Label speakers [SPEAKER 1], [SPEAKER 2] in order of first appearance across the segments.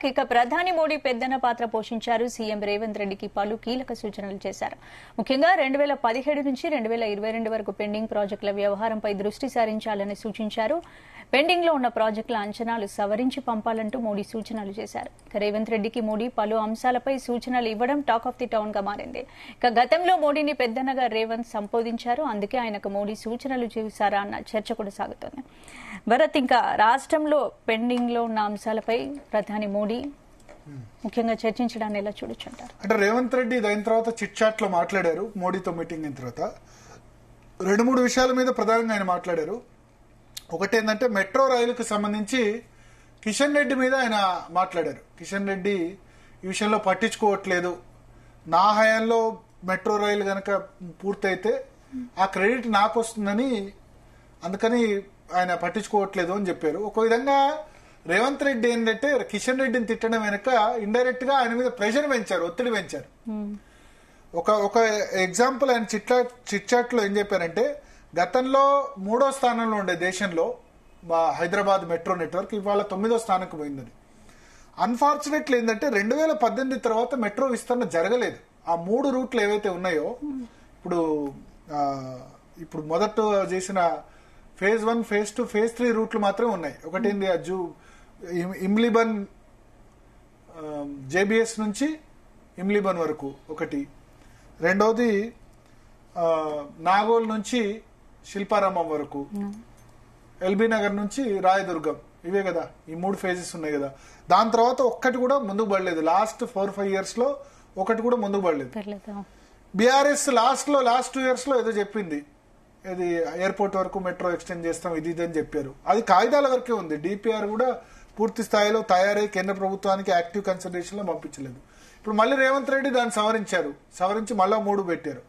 [SPEAKER 1] ఇక ప్రధాని మోడీ పెద్దన్న పాత్ర పోషించారు. సీఎం రేవంత్ రెడ్డికి పలు కీలక సూచనలు చేశారు. ముఖ్యంగా 2017 నుంచి 2022 వరకు పెండింగ్ ప్రాజెక్టుల వ్యవహారంపై దృష్టి సారించాలని సూచించారు. పెండింగ్ లో ఉన్న ప్రాజెక్టుల అంచనాలు సవరించి పంపాలంటూ మోడీ సూచనలు చేశారు. ఇక రేవంత్ రెడ్డికి మోడీ పలు అంశాలపై సూచనలు ఇవ్వడం టాక్ ఆఫ్ ది టౌన్ గా మారింది. ఇక గతంలో మోడీని పెద్దన్నగా రేవంత్ సంబోధించారు. అందుకే ఆయనకు మోడీ సూచనలు చేశారా అన్న చర్చ కూడా సాగుతోంది. భరత్, ఇంకా రాష్ట్రంలో పెండింగ్ లో ఉన్న అంశాలపై ప్రధాని మోడీ ముఖ్యంగా చర్చించడాన్ని ఎలా చూడొచ్చు అంటారు?
[SPEAKER 2] అంటే రేవంత్ రెడ్డి అయిన తర్వాత చిట్ చాట్ లో మాట్లాడారు. మోడీతో మీటింగ్ అయిన తర్వాత 2-3 విషయాల మీద ప్రధానంగా ఆయన మాట్లాడారు. ఒకటి ఏంటంటే మెట్రో రైలుకు సంబంధించి కిషన్ రెడ్డి మీద ఆయన మాట్లాడారు. కిషన్ రెడ్డి ఈ విషయంలో పట్టించుకోవట్లేదు, నా హయాంలో మెట్రో రైలు గనక పూర్తయితే ఆ క్రెడిట్ నాకు వస్తుందని, అందుకని ఆయన పట్టించుకోవట్లేదు అని చెప్పారు. ఒక విధంగా రేవంత్ రెడ్డి ఏంటంటే కిషన్ రెడ్డిని తిట్టడం వెనక ఇండైరెక్ట్ గా ఆయన మీద ప్రెషర్ పెంచారు, ఒత్తిడి పెంచారు. ఒక ఎగ్జాంపుల్ ఆయన చిట్ చాట్ లో ఏం చెప్పారంటే, గతంలో 3వ స్థానంలో ఉండే దేశంలో మా హైదరాబాద్ మెట్రో నెట్వర్క్ ఇవాళ 9వ స్థానంకి పోయిందని. అన్ఫార్చునేట్లీ ఏంటంటే 2018 తర్వాత మెట్రో విస్తరణ జరగలేదు. ఆ 3 రూట్లు ఏవైతే ఉన్నాయో ఇప్పుడు మొదట చేసిన ఫేజ్ 1, ఫేజ్ 2, ఫేజ్ 3 రూట్లు మాత్రమే ఉన్నాయి. ఒకటి ఇమ్లిబన్ జేబిఎస్ నుంచి ఇమ్లిబన్ వరకు ఒకటి, రెండవది నాగోల్ నుంచి శిల్పారామం వరకు, ఎల్బీ నగర్ నుంచి రాయదుర్గం, ఇవే కదా ఈ 3 ఫేజెస్ ఉన్నాయి కదా. దాని తర్వాత ఒక్కటి కూడా ముందుకు పడలేదు. లాస్ట్ 4-5 years లో ఒకటి కూడా ముందుకు పడలేదు. బీఆర్ఎస్ లాస్ట్ 2 years లో ఏదో చెప్పింది, ఇది ఎయిర్పోర్ట్ వరకు మెట్రో ఎక్స్టెండ్ చేస్తాం ఇది అని చెప్పారు. అది కాగితాల వరకే ఉంది. డిపిఆర్ కూడా పూర్తి స్థాయిలో తయారై కేంద్ర ప్రభుత్వానికి యాక్టివ్ కన్సిడరేషన్ లో పంపించలేదు. ఇప్పుడు మళ్ళీ రేవంత్ రెడ్డి దాన్ని సవరించి మళ్ళా 3 పెట్టారు.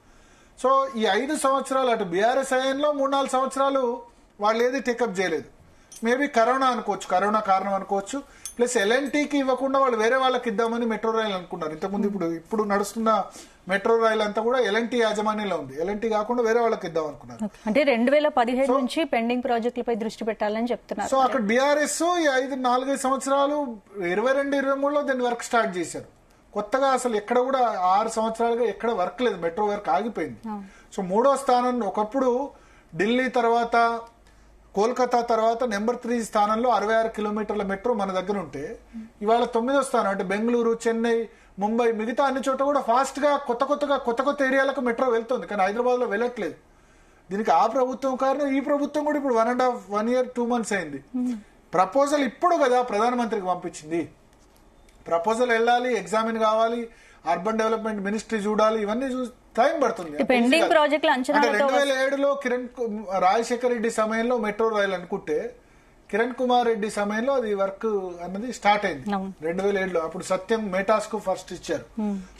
[SPEAKER 2] సో ఈ 5 సంవత్సరాలు అటు బీఆర్ఎస్ హయాంలో 3-4 సంవత్సరాలు వాళ్ళు ఏది టేకప్ చేయలేదు. మేబీ కరోనా అనుకోవచ్చు, కరోనా కారణం అనుకోవచ్చు. ప్లస్ ఎల్ఎన్టీకి ఇవ్వకుండా వాళ్ళు వేరే వాళ్ళకి ఇద్దామని మెట్రో రైలు అనుకున్నారు. ఇంతకుముందు ఇప్పుడు నడుస్తున్న మెట్రో రైలు అంతా కూడా ఎల్ఎన్టీ యాజమాన్యంలో ఉంది. ఎల్ఎన్టీ కాకుండా వేరే వాళ్ళకి ఇద్దాం అనుకున్నారు.
[SPEAKER 1] అంటే 2017 నుంచి పెండింగ్ ప్రాజెక్టులపై దృష్టి పెట్టాలని చెప్తున్నారు.
[SPEAKER 2] సో అక్కడ బీఆర్ఎస్ ఈ 4-5 సంవత్సరాలు 22-23లో దాన్ని వర్క్ స్టార్ట్ చేశారు. కొత్తగా అసలు ఎక్కడ కూడా 6 సంవత్సరాలుగా ఎక్కడ వర్క్ లేదు, మెట్రో వర్క్ ఆగిపోయింది. సో 3వ స్థానం ఒకప్పుడు ఢిల్లీ తర్వాత కోల్కతా తర్వాత నెంబర్ 3 స్థానంలో 66 కిలోమీటర్ల మెట్రో మన దగ్గర ఉంటే ఇవాళ 9వ స్థానం. అంటే బెంగళూరు, చెన్నై, ముంబై, మిగతా అన్ని చోట్ల కూడా ఫాస్ట్ గా కొత్త ఏరియాలకు మెట్రో వెళ్తుంది. కానీ హైదరాబాద్ లో వెళ్ళట్లేదు. దీనికి ఆ ప్రభుత్వం కారణం. ఈ ప్రభుత్వం కూడా ఇప్పుడు 1 year 2 months అయింది. ప్రపోజల్ ఇప్పుడు కదా ప్రధానమంత్రికి పంపించింది. ప్రపోజల్ వెళ్ళాలి, ఎగ్జామిన్ కావాలి, అర్బన్ డెవలప్మెంట్ మినిస్ట్రీ చూడాలి, ఇవన్నీ టైం పడుతుంది. 2007లో రాజశేఖర రెడ్డి సమయంలో మెట్రో రైలు అనుకుంటే కిరణ్ కుమార్ రెడ్డి సమయంలో అది వర్క్ అన్నది స్టార్ట్ అయింది 2007లో. అప్పుడు సత్యం మేటాస్ కు ఫస్ట్ ఇచ్చారు.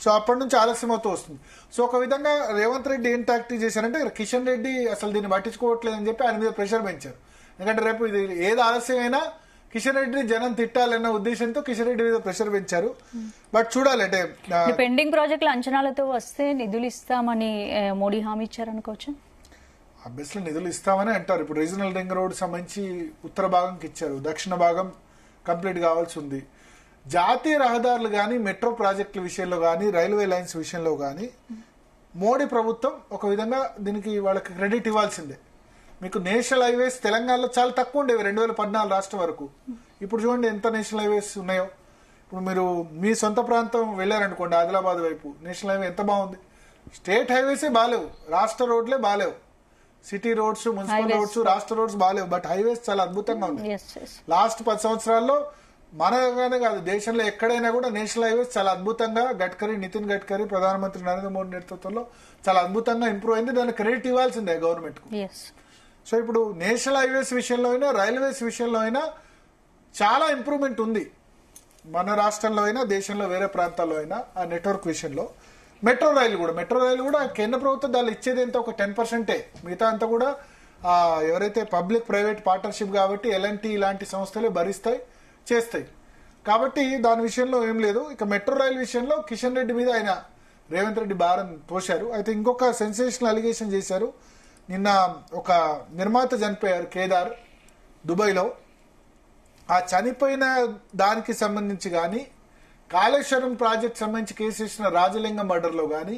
[SPEAKER 2] సో అప్పటి నుంచి ఆలస్యం అవుతూ వస్తుంది. సో ఒక విధంగా రేవంత్ రెడ్డి ఏం టాక్టిక్ చేశారంటే కిషన్ రెడ్డి అసలు దీన్ని పట్టించుకోవట్లేదని చెప్పి ఆయన మీద ప్రెషర్ పెంచారు. ఎందుకంటే రేపు ఇది ఏది ఆలస్యమైనా కిషన్ రెడ్డిని జనం తిట్టాలన్న ఉద్దేశంతో కిషన్ రెడ్డి మీద ప్రెషర్ పెంచారు. బట్ చూడాలి, అంటే
[SPEAKER 1] పెండింగ్ ప్రాజెక్టుల అంచనాలతో వస్తే నిధులు ఇస్తామని మోడీ హామీ ఇచ్చారనుకోవచ్చు.
[SPEAKER 2] అబ్వియస్లీ నిధులు ఇస్తామని అంటారు. ఇప్పుడు రీజనల్ రింగ్ రోడ్ సంబంధించి ఉత్తర భాగంకి ఇచ్చారు, దక్షిణ భాగం కంప్లీట్ కావాల్సి ఉంది. జాతీయ రహదారులు కానీ, మెట్రో ప్రాజెక్టుల విషయంలో కానీ, రైల్వే లైన్స్ విషయంలో కానీ మోడీ ప్రభుత్వం ఒక విధంగా దీనికి వాళ్ళకి క్రెడిట్ ఇవ్వాల్సిందే. మీకు నేషనల్ హైవేస్ తెలంగాణలో చాలా తక్కువ ఉండేవి 2014 రాష్ట్రం వరకు. ఇప్పుడు చూడండి ఎంత నేషనల్ హైవేస్ ఉన్నాయో. ఇప్పుడు మీరు మీ సొంత ప్రాంతం వెళ్ళారనుకోండి, ఆదిలాబాద్ వైపు నేషనల్ హైవే ఎంత బాగుంది. స్టేట్ హైవేసే బాగాలేవు, రాష్ట్ర రోడ్లే బాగాలేవు. సిటీ రోడ్స్, మున్సిపల్ రోడ్స్, రాష్ట్ర రోడ్స్ బాగాలేవు. బట్ హైవేస్ చాలా అద్భుతంగా ఉన్నాయి. లాస్ట్ 10 సంవత్సరాల్లో మనగానే కాదు, దేశంలో ఎక్కడైనా కూడా నేషనల్ హైవేస్ చాలా అద్భుతంగా నితిన్ గడ్కరీ, ప్రధానమంత్రి నరేంద్ర మోడీ నేతృత్వంలో చాలా అద్భుతంగా ఇంప్రూవ్ అయింది. దాన్ని క్రెడిట్ ఇవ్వాల్సిందే గవర్నమెంట్ కు. సో ఇప్పుడు నేషనల్ హైవేస్ విషయంలో అయినా, రైల్వేస్ విషయంలో అయినా చాలా ఇంప్రూవ్మెంట్ ఉంది. మన రాష్ట్రంలో అయినా, దేశంలో వేరే ప్రాంతాల్లో అయినా ఆ నెట్వర్క్ విషయంలో. మెట్రో రైలు కూడా కేంద్ర ప్రభుత్వం దాన్ని ఇచ్చేది ఎంత ఒక 10%. మిగతా అంతా కూడా ఎవరైతే పబ్లిక్ ప్రైవేట్ పార్ట్నర్షిప్ కాబట్టి ఎల్ఎన్టీ ఇలాంటి సంస్థలే భరిస్తాయి, చేస్తాయి. కాబట్టి దాని విషయంలో ఏం లేదు. ఇక మెట్రో రైలు విషయంలో కిషన్ రెడ్డి మీద ఆయన రేవంత్ రెడ్డి భారం తోశారు. అయితే ఇంకొక సెన్సేషనల్ అలిగేషన్ చేశారు. నిన్న ఒక నిర్మాత చనిపోయారు, కేదార్, దుబాయ్లో. ఆ చనిపోయిన దానికి సంబంధించి కానీ కాళేశ్వరం ప్రాజెక్ట్ సంబంధించి కేసు ఇచ్చిన రాజలింగం మర్డర్లో కానీ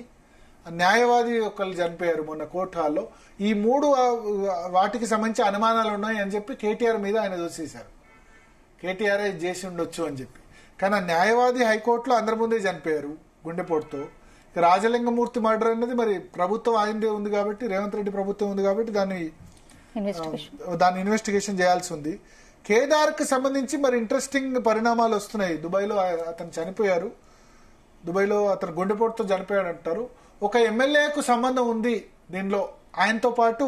[SPEAKER 2] న్యాయవాది ఒకళ్ళు చనిపోయారు మొన్న కోర్టు హాల్లో. ఈ మూడు వాటికి సంబంధించి అనుమానాలు ఉన్నాయి అని చెప్పి కేటీఆర్ మీద ఆయన దోసేశారు. కేటీఆర్ చేసి ఉండొచ్చు అని చెప్పి. కానీ ఆ న్యాయవాది హైకోర్టులో అందరి ముందే చనిపోయారు గుండెపోటుతో. రాజలింగమూర్తి మర్డర్ అనేది మరి ప్రభుత్వం ఆయనదే ఉంది కాబట్టి, రేవంత్ రెడ్డి ప్రభుత్వం ఉంది కాబట్టి దాన్ని ఇన్వెస్టిగేషన్ చేయాల్సి ఉంది. కేదార్కి సంబంధించి మరి ఇంట్రెస్టింగ్ పరిణామాలు వస్తున్నాయి. దుబాయ్లో అతను చనిపోయారు, దుబాయ్లో అతను గుండెపోటుతో చనిపోయాడు అంటారు. ఒక ఎమ్మెల్యేకు సంబంధం ఉంది దీనిలో. ఆయనతో పాటు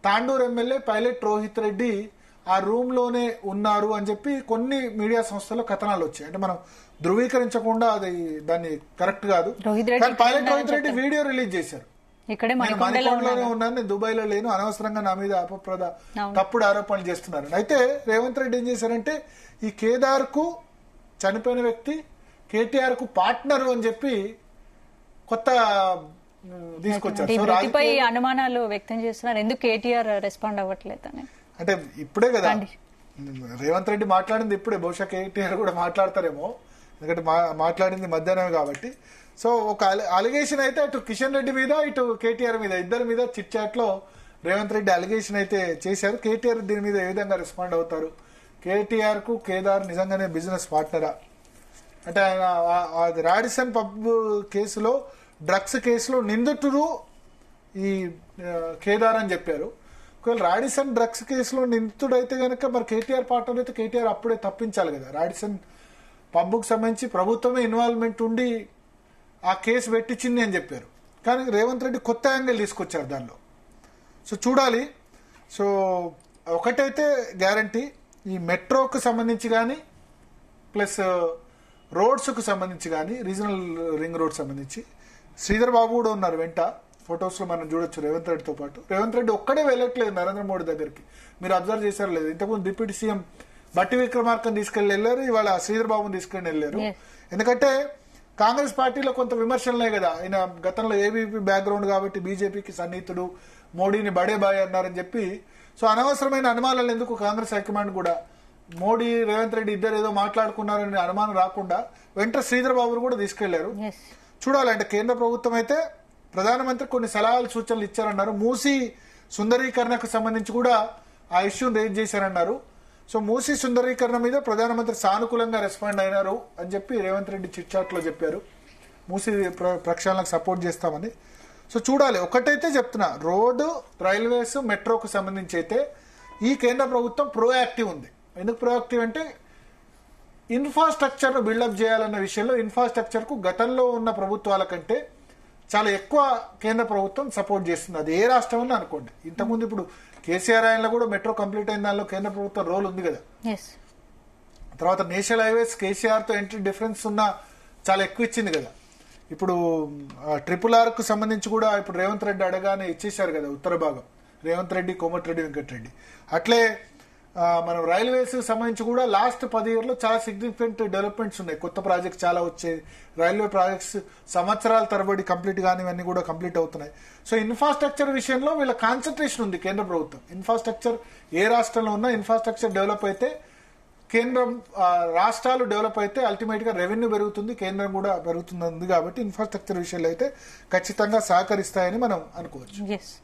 [SPEAKER 2] తాండూరు ఎమ్మెల్యే పైలట్ రోహిత్ రెడ్డి ఆ రూమ్ లోనే ఉన్నారు అని చెప్పి కొన్ని మీడియా సంస్థల్లో కథనాలు వచ్చాయి. అంటే మనం ధృవీకరించకుండా అది దాన్ని కరెక్ట్ కాదు. కానీ pilot Rohit Reddy video release చేశారు. మణికొండలోనే ఉన్నాను, నేను దుబాయ్లో లేను, అనవసరంగా నా మీద అపప్రద తప్పుడు ఆరోపణలు చేస్తున్నారు. అయితే రేవంత్ రెడ్డి ఏం చేశారంటే ఈ కేదార్ కు చనిపోయిన వ్యక్తి కేటీఆర్ కు పార్ట్నర్ అని చెప్పి కొత్త తీసుకొచ్చారు.
[SPEAKER 1] అనుమానాలు వ్యక్తం చేస్తున్నారు. ఎందుకు కేటీఆర్ రెస్పాండ్ అవ్వట్లేదు అని.
[SPEAKER 2] అంటే ఇప్పుడే కదా రేవంత్ రెడ్డి మాట్లాడింది, ఇప్పుడే. బహుశా కేటీఆర్ కూడా మాట్లాడతారేమో, ఎందుకంటే మాట్లాడింది మధ్యాహ్నమే కాబట్టి. సో ఒక అలిగేషన్ అయితే అటు కిషన్ రెడ్డి మీద ఇటు కేటీఆర్ మీద ఇద్దరి మీద చిట్ చాట్ లో రేవంత్ రెడ్డి అలిగేషన్ అయితే చేశారు. కేటీఆర్ దీని మీద ఏ విధంగా రెస్పాండ్ అవుతారు? కేటీఆర్ కు కేదార్ నిజంగానే బిజినెస్ పార్ట్నరా? అంటే ఆయన రాడిసన్ పబ్ కేసులో, డ్రగ్స్ కేసులో నిందితుడు ఈ కేదార్ అని చెప్పారు. ఒకవేళ రాడిసన్ డ్రగ్స్ కేసులో నిందితుడు అయితే కనుక మరి కేటీఆర్ పార్ట్నర్ అయితే కేటీఆర్ అప్పుడే తప్పించాలి కదా. రాడిసన్ పబ్కు సంబంధించి ప్రభుత్వమే ఇన్వాల్వ్మెంట్ ఉండి ఆ కేసు పెట్టించింది అని చెప్పారు. కానీ రేవంత్ రెడ్డి కొత్త యాంగిల్ తీసుకొచ్చారు దానిలో. సో చూడాలి. సో ఒకటైతే గ్యారంటీ, ఈ మెట్రోకు సంబంధించి కానీ ప్లస్ రోడ్స్కు సంబంధించి కానీ, రీజనల్ రింగ్ రోడ్ సంబంధించి శ్రీధర్ బాబు కూడా ఉన్నారు వెంట. ఫొటోస్ లో మనం చూడొచ్చు రేవంత్ రెడ్డితో పాటు. రేవంత్ రెడ్డి ఒక్కడే వెళ్ళట్లేదు నరేంద్ర మోడీ దగ్గరికి. మీరు అబ్జర్వ్ చేశారు లేదు? ఇంతకుముందు డిప్యూటీ సీఎం బట్టి విక్రమార్కని తీసుకెళ్లి వెళ్ళారు, ఇవాళ శ్రీధర్ బాబుని తీసుకెళ్లి వెళ్ళారు. ఎందుకంటే కాంగ్రెస్ పార్టీలో కొంత విమర్శలనే కదా, ఆయన గతంలో ఏబీపీ బ్యాక్గ్రౌండ్ కాబట్టి బీజేపీకి సన్నిహితుడు, మోడీని బడే బాయ్ అన్నారని చెప్పి. సో అనవసరమైన అనుమానాలు ఎందుకు? కాంగ్రెస్ హైకమాండ్ కూడా మోడీ రేవంత్ రెడ్డి ఇద్దరు ఏదో మాట్లాడుకున్నారని అనుమానం రాకుండా వెంట శ్రీధర్ బాబును కూడా తీసుకెళ్లారు. చూడాలంటే కేంద్ర ప్రభుత్వం అయితే ప్రధానమంత్రి కొన్ని సలహాలు సూచనలు ఇచ్చారన్నారు. మూసీ సుందరీకరణకు సంబంధించి కూడా ఆ ఇష్యూని రేజ్ చేశారన్నారు. సో మూసీ సుందరీకరణ మీద ప్రధానమంత్రి సానుకూలంగా రెస్పాండ్ అయినారు అని చెప్పి రేవంత్ రెడ్డి చిట్ చాట్ లో చెప్పారు. మూసీ ప్రక్షాళనకు సపోర్ట్ చేస్తామని. సో చూడాలి. ఒకటైతే చెప్తున్నా, రోడ్డు, రైల్వేస్, మెట్రోకు సంబంధించి అయితే ఈ కేంద్ర ప్రభుత్వం ప్రోయాక్టివ్ ఉంది. ఎందుకు ప్రోయాక్టివ్ అంటే ఇన్ఫ్రాస్ట్రక్చర్ బిల్డప్ చేయాలన్న విషయంలో ఇన్ఫ్రాస్ట్రక్చర్ కు గతంలో ఉన్న ప్రభుత్వాల కంటే చాలా ఎక్కువ కేంద్ర ప్రభుత్వం సపోర్ట్ చేస్తుంది. అది ఏ రాష్ట్రం అని అనుకోండి. ఇంతకుముందు ఇప్పుడు కేసీఆర్ ఆయనలో కూడా మెట్రో కంప్లీట్ అయిన దానిలో కేంద్ర ప్రభుత్వం రోల్ ఉంది కదా. తర్వాత నేషనల్ హైవేస్ కేసీఆర్ తో ఎంట్రీ డిఫరెన్స్ ఉన్న చాలా ఎక్కువ ఇచ్చింది కదా. ఇప్పుడు RRR కు సంబంధించి కూడా ఇప్పుడు రేవంత్ రెడ్డి అడగానే ఇచ్చేశారు కదా ఉత్తర భాగం, రేవంత్ రెడ్డి, కోమటిరెడ్డి వెంకటరెడ్డి. అట్లే మనం రైల్వేస్ సంబంధించి కూడా లాస్ట్ 10 years చాలా సిగ్నిఫికెంట్ డెవలప్మెంట్స్ ఉన్నాయి. కొత్త ప్రాజెక్ట్స్ చాలా వచ్చాయి. రైల్వే ప్రాజెక్ట్స్ సంవత్సరాల తరబడి కంప్లీట్ కానివన్నీ కూడా కంప్లీట్ అవుతున్నాయి. సో ఇన్ఫ్రాస్ట్రక్చర్ విషయంలో వీళ్ళ కాన్సన్ట్రేషన్ ఉంది కేంద్ర ప్రభుత్వం. ఇన్ఫ్రాస్ట్రక్చర్ ఏ రాష్ట్రంలో ఉన్నా ఇన్ఫ్రాస్ట్రక్చర్ డెవలప్ అయితే, కేంద్రం రాష్ట్రాలు డెవలప్ అయితే అల్టిమేట్ గా రెవెన్యూ పెరుగుతుంది, కేంద్రం కూడా పెరుగుతుంది. కాబట్టి ఇన్ఫ్రాస్ట్రక్చర్ విషయంలో అయితే ఖచ్చితంగా సహకరిస్తాయని మనం అనుకోవచ్చు.